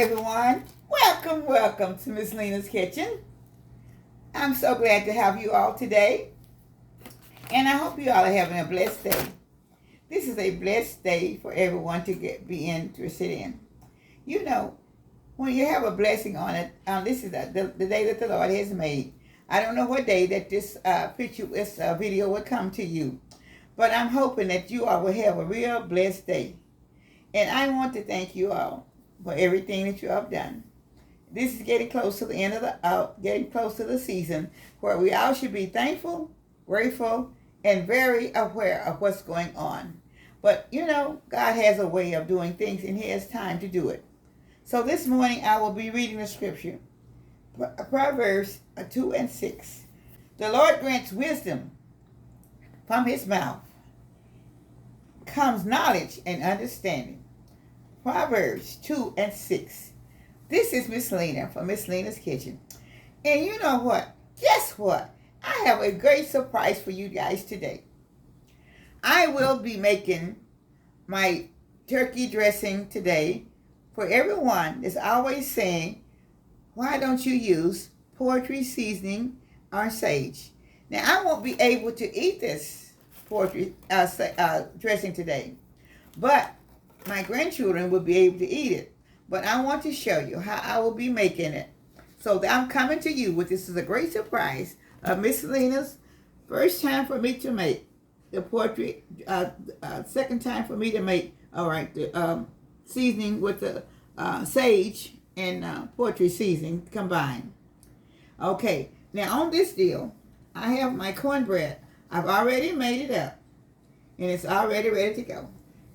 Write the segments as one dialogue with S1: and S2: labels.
S1: everyone. Welcome to Miss Lena's Kitchen. I'm so glad to have you all today. And I hope you all are having a blessed day. This is a blessed day for everyone to be interested in. You know, when you have a blessing on it, this is the day that the Lord has made. I don't know what day that this video will come to you. But I'm hoping that you all will have a real blessed day. And I want to thank you all for everything that you have done. This is getting close to the end of getting close to the season where we all should be thankful, grateful, and very aware of what's going on. But you know, God has a way of doing things and He has time to do it. So this morning I will be reading the scripture, Proverbs 2 and 6. The Lord grants wisdom. From His mouth comes knowledge and understanding. Proverbs 2 and 6. This is Miss Lena from Miss Lena's Kitchen. And you know what? Guess what? I have a great surprise for you guys today. I will be making my turkey dressing today for everyone that's always saying, why don't you use poultry seasoning or sage? Now, I won't be able to eat this poultry dressing today, but my grandchildren will be able to eat it. But I want to show you how I will be making it. So I'm coming to you with this is a great surprise of Miss Lena's first time for me to make the poultry, second time for me to make, the seasoning with the sage and poultry seasoning combined. Okay, now on this deal, I have my cornbread. I've already made it up, and it's already ready to go.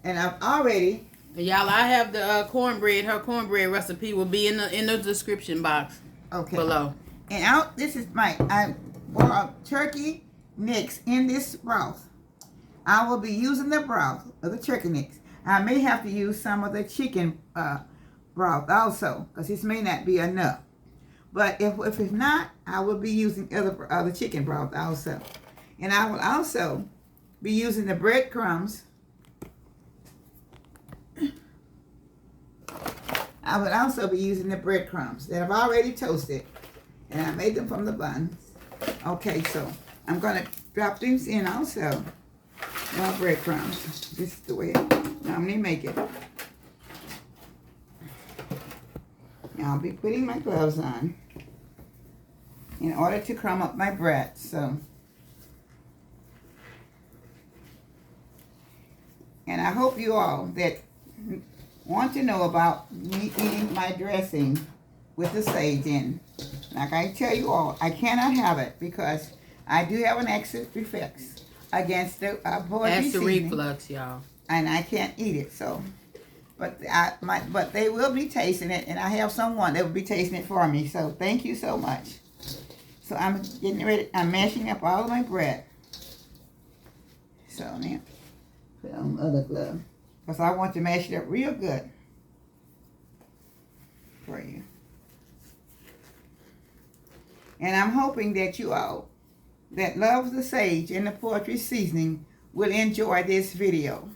S1: And I've already...
S2: Y'all, I have the cornbread. Her cornbread recipe will be in the description box below.
S1: And this is I boil turkey necks in this broth. I will be using the broth of the turkey necks. I may have to use some of the chicken broth also, because this may not be enough. But if it's not, I will be using other chicken broth also. And I will also be using the breadcrumbs. I would also be using the breadcrumbs that I've already toasted. And I made them from the buns. Okay, so I'm going to drop these in also. My breadcrumbs. This is the way I normally make it. Now I'll be putting my gloves on in order to crumb up my bread. So, and I hope you all that want to know about me eating my dressing with the sage in. Like I tell you all, I cannot have it because I do have an acid reflux against the poultry seasoning.
S2: Reflux, y'all.
S1: And I can't eat it, so. But they will be tasting it, and I have someone that will be tasting it for me. So thank you so much. So I'm getting ready. I'm mashing up all of my bread. So now, put on the other glove. Because I want to mash it up real good for you. And I'm hoping that you all that love the sage and the poultry seasoning will enjoy this video.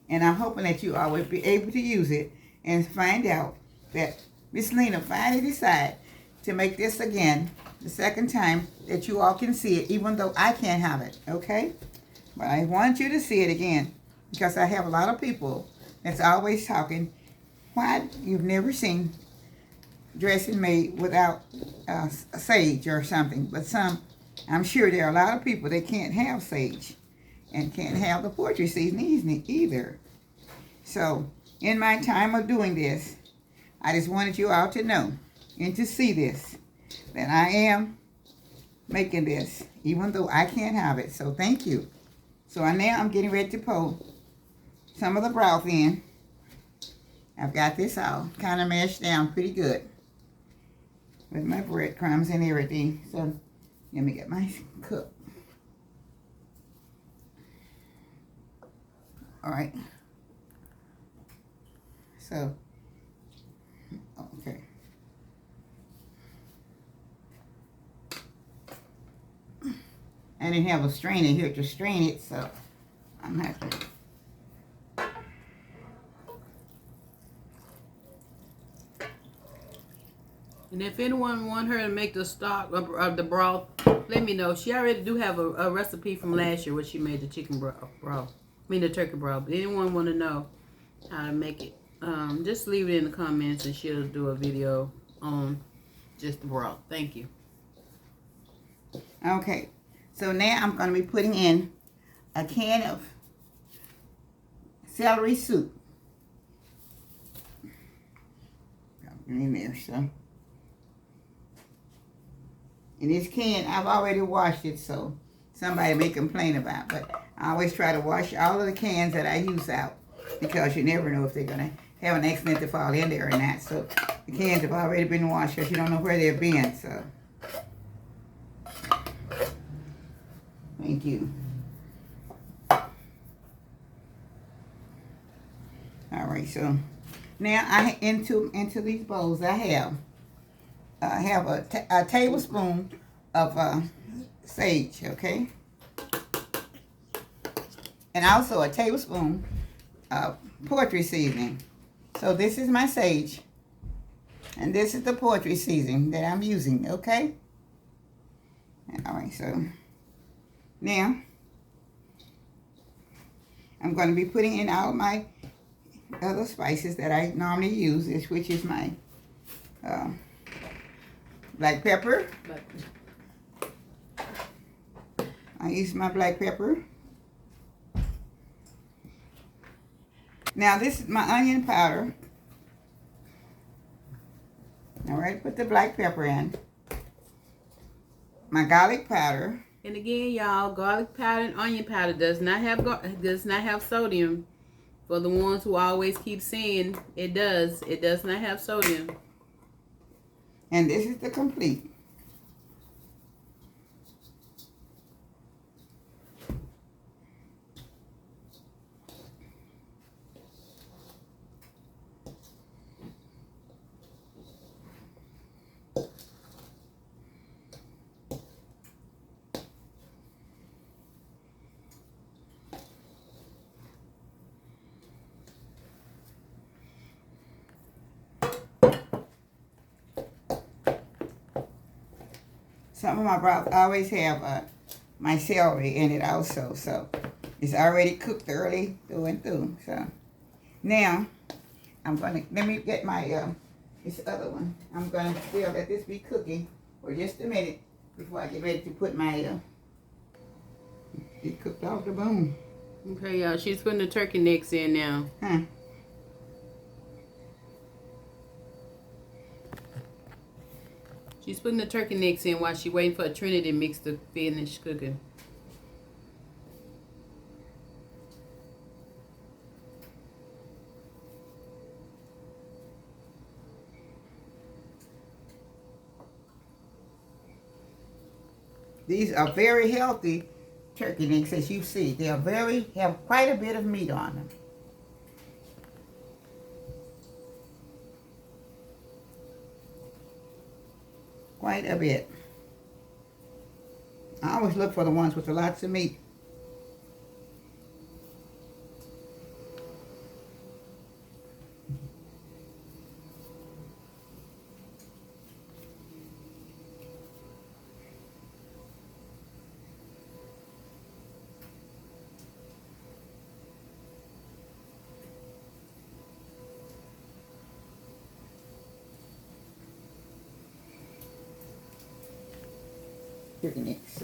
S1: And I'm hoping that you all will be able to use it and find out that Miss Lena finally decided to make this again, the second time that you all can see it, even though I can't have it, okay? But I want you to see it again. Because I have a lot of people that's always talking, why you've never seen dressing made without sage or something. But I'm sure there are a lot of people that can't have sage and can't have the poultry seasoning either. So in my time of doing this, I just wanted you all to know and to see this, that I am making this, even though I can't have it. So thank you. So now I'm getting ready to pour some of the broth in. I've got this all kind of mashed down pretty good with my breadcrumbs and everything. So let me get my cup. All right. So, okay. I didn't have a strainer here to strain it, so I'm going to have to.
S2: And if anyone want her to make the stock of the broth, let me know. She already do have a recipe from last year where she made the chicken broth. I mean the turkey broth. But anyone want to know how to make it, just leave it in the comments and she'll do a video on just the broth. Thank you.
S1: Okay, so now I'm going to be putting in a can of celery soup. In there, so. In this can, I've already washed it, so somebody may complain about, but I always try to wash all of the cans that I use out, because you never know if they're going to have an accident to fall in there or not. So the cans have already been washed because you don't know where they've been, so. Thank you. All right, so now into these bowls I have a tablespoon of sage, okay, and also a tablespoon of poultry seasoning. So this is my sage, and this is the poultry seasoning that I'm using, okay. All right, so now I'm going to be putting in all my other spices that I normally use, which is my black pepper. I use my black pepper. Now this is my onion powder. All right, put the black pepper in. My garlic powder.
S2: And again, y'all, garlic powder and onion powder does not have sodium. For the ones who always keep saying it does not have sodium.
S1: And this is the complete. Some of my broth always have my celery in it also, so it's already cooked early through and through. So now let me get my this other one. I'm gonna still let this be cooking for just a minute before I get ready to put my it cooked off the bone.
S2: Okay, y'all, she's putting the turkey necks in now.
S1: Huh.
S2: She's putting the turkey necks in while she's waiting for a Trinity mix to finish cooking.
S1: These are very healthy turkey necks, as you see. They are have quite a bit of meat on them. Quite a bit. I always look for the ones with lots of meat. Turkey necks.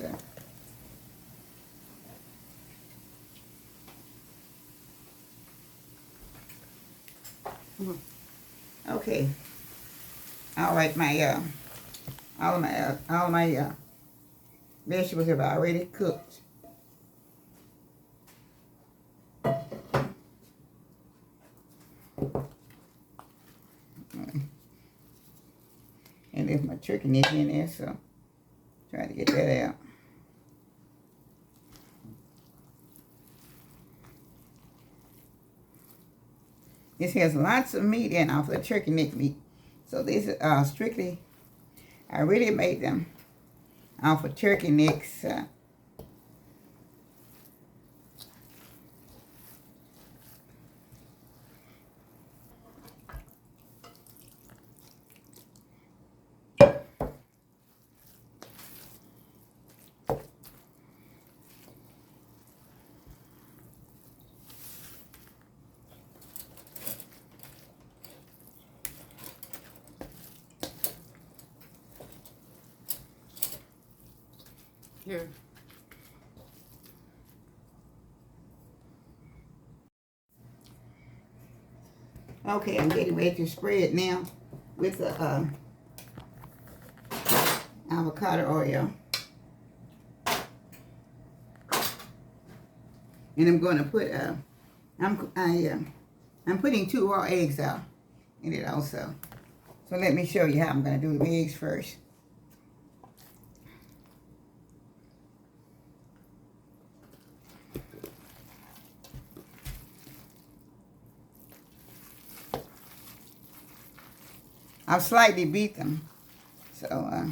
S1: Okay. All right, my all my vegetables have already cooked. And there's my turkey neck in there, so try to get that out. This has lots of meat in off the turkey neck meat. So these are strictly, I really made them off of turkey necks.
S2: Here.
S1: Okay, I'm getting ready to spread now with the avocado oil. And I'm going to put I'm putting 2 raw eggs out in it also. So let me show you how I'm going to do the eggs first. I've slightly beat them, so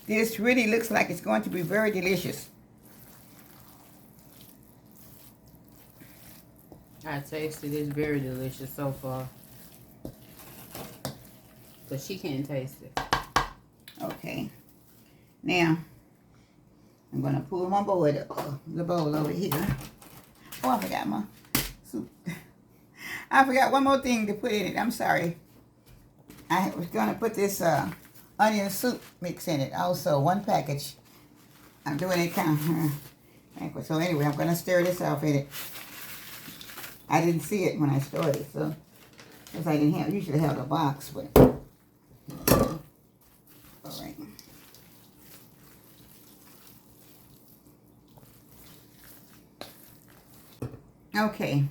S1: this really looks like it's going to be very delicious.
S2: I tasted it. It's very delicious so far. But she can't taste it.
S1: Okay. Now, I'm going to pull my bowl, the bowl over here. Oh, I forgot my soup. I forgot one more thing to put in it. I'm sorry. I was going to put this onion soup mix in it. Also, 1 package. I'm doing it kind of... So anyway, I'm going to stir this off in it. I didn't see it when I started, so... Because I didn't usually have the box, but... All right. Okay.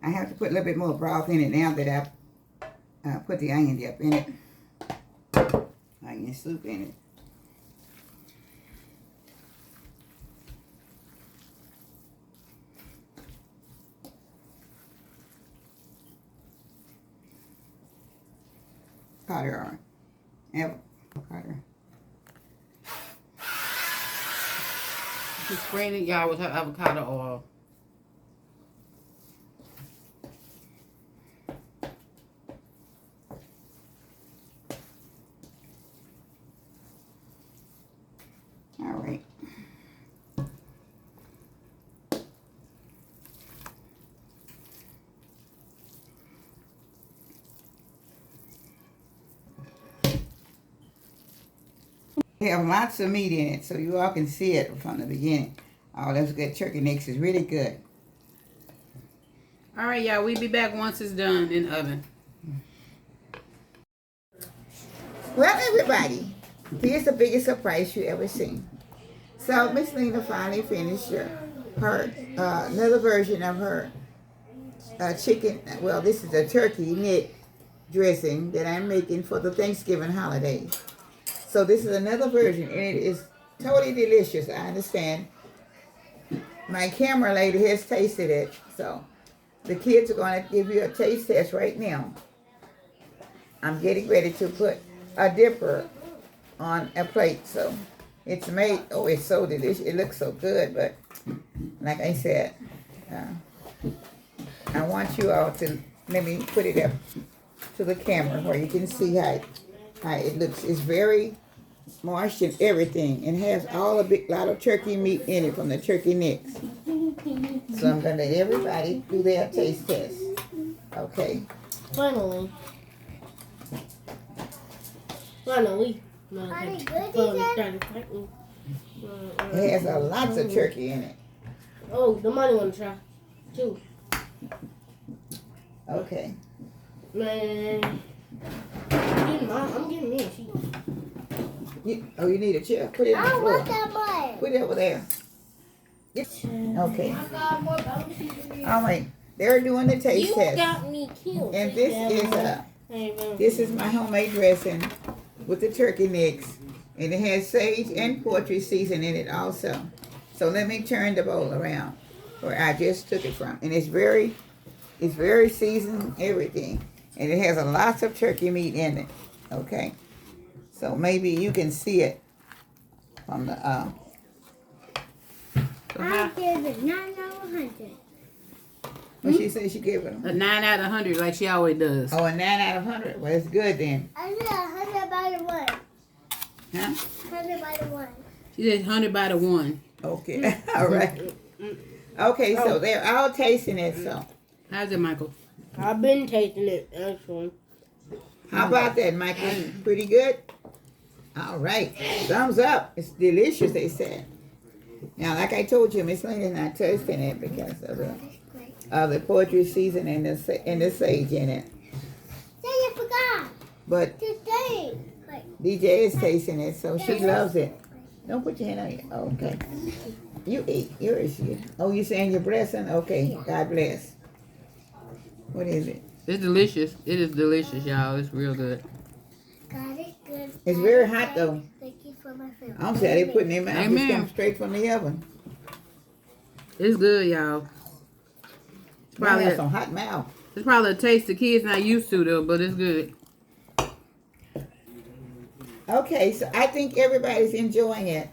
S1: I have to put a little bit more broth in it now that I put the onion dip in it. Onion soup in it. Carter. Carter.
S2: She's spraying it, y'all, with her avocado oil.
S1: All right. They have lots of meat in it, so you all can see it from the beginning. Oh, that's good. Turkey necks is really good.
S2: All right, y'all. We'll be back once it's done in the oven.
S1: Well, everybody, here's the biggest surprise you ever seen. So Miss Lena finally finished her another version of her chicken. Well, this is a turkey neck dressing that I'm making for the Thanksgiving holidays. So this is another version, and it is totally delicious. I understand. My camera lady has tasted it, so the kids are going to give you a taste test right now. I'm getting ready to put a dipper on a plate, so it's made. Oh, it's so delicious. It looks so good, but like I said, I want you all to let me put it up to the camera where you can see how it looks. It's very moist and everything, and has all a big lot of turkey meat in it from the turkey necks. So I'm gonna let everybody do their taste test. Okay.
S3: Finally.
S1: It has a lots of turkey in it.
S3: Oh, the money want to try too.
S1: Okay.
S3: Man, I'm getting me a sheet.
S1: You need a chair? Put it on the floor.
S3: want that money.
S1: Put it over there. Okay. All right. They're doing the taste test.
S3: You got me killed.
S1: And this is my homemade dressing with the turkey necks. And it has sage and poultry season in it also. So let me turn the bowl around where I just took it from. And it's very seasoned, everything. And it has a lots of turkey meat in it. Okay. So maybe you can see it from the
S3: I give it 9 out of 100.
S1: What she said she gave it?
S2: A 9 out of 100 like she always does.
S1: Oh, a 9 out of 100. Well, it's good then.
S3: I did 100 by the 1.
S1: Huh?
S3: 100 by the 1.
S2: She said 100 by the 1.
S1: Okay. All right. Okay, so they're all tasting it, so.
S2: How's it, Michael?
S3: I've been tasting it, actually.
S1: How about that, Michael? Pretty good? All right. Thumbs up. It's delicious, they said. Now, like I told you, Miss Lena's not tasting it because of the poultry season and the sage in it.
S3: Say I forgot.
S1: But
S3: Today.
S1: DJ is tasting it, so she loves it. Don't put your hand on it. Oh, okay. You eat. Yours. Oh, you saying your blessing? Okay. God bless. What is it?
S2: It's delicious. It is delicious, y'all. It's real good.
S3: Got it good.
S1: It's very hot, though.
S3: Thank you for my food.
S1: I'm saying they putting them out. Just
S2: Amen.
S1: come straight from the oven.
S2: It's good, y'all. It's
S1: Probably
S2: probably
S1: have some hot mouth.
S2: it's probably a taste the kids not used to though, but it's good.
S1: Okay, so I think everybody's enjoying it.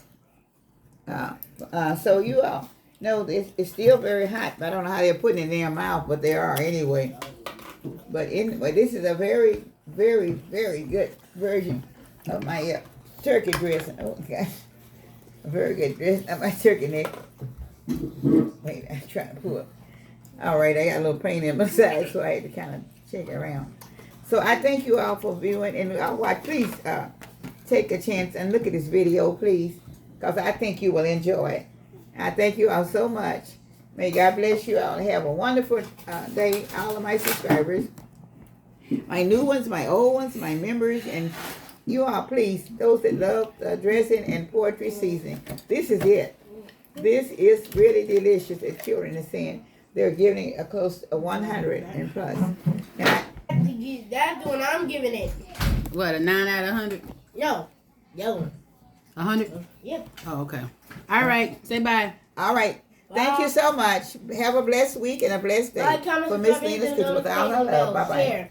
S1: So you all know it's still very hot. I don't know how they're putting it in their mouth, but they are anyway. But this is a very, very, very good version of my turkey dressing. Oh gosh, a very good dressing of my turkey neck. Wait, I'm trying to pull up. All right, I got a little pain in my side, so I had to kind of shake it around. So I thank you all for viewing, and watch. Please take a chance and look at this video, please, because I think you will enjoy it. I thank you all so much. May God bless you all. Have a wonderful day, all of my subscribers, my new ones, my old ones, my members, and you all, please, those that love dressing and poultry seasoning. This is it. This is really delicious. The children are saying they're giving it a close to 100 and plus. And
S3: That's the one I'm giving it.
S2: What, a 9 out of 100?
S3: No. Yo.
S2: 100?
S3: Yep.
S2: Oh, okay. All right. Say bye.
S1: all right. Thank you so much. Have a blessed week and a blessed day.
S3: Like, comment,
S1: For Miss
S3: subscribe,
S1: Lena's
S3: and
S1: Kitchen with all her
S3: notification
S1: love.
S3: bell.
S1: Bye-bye.
S3: Share.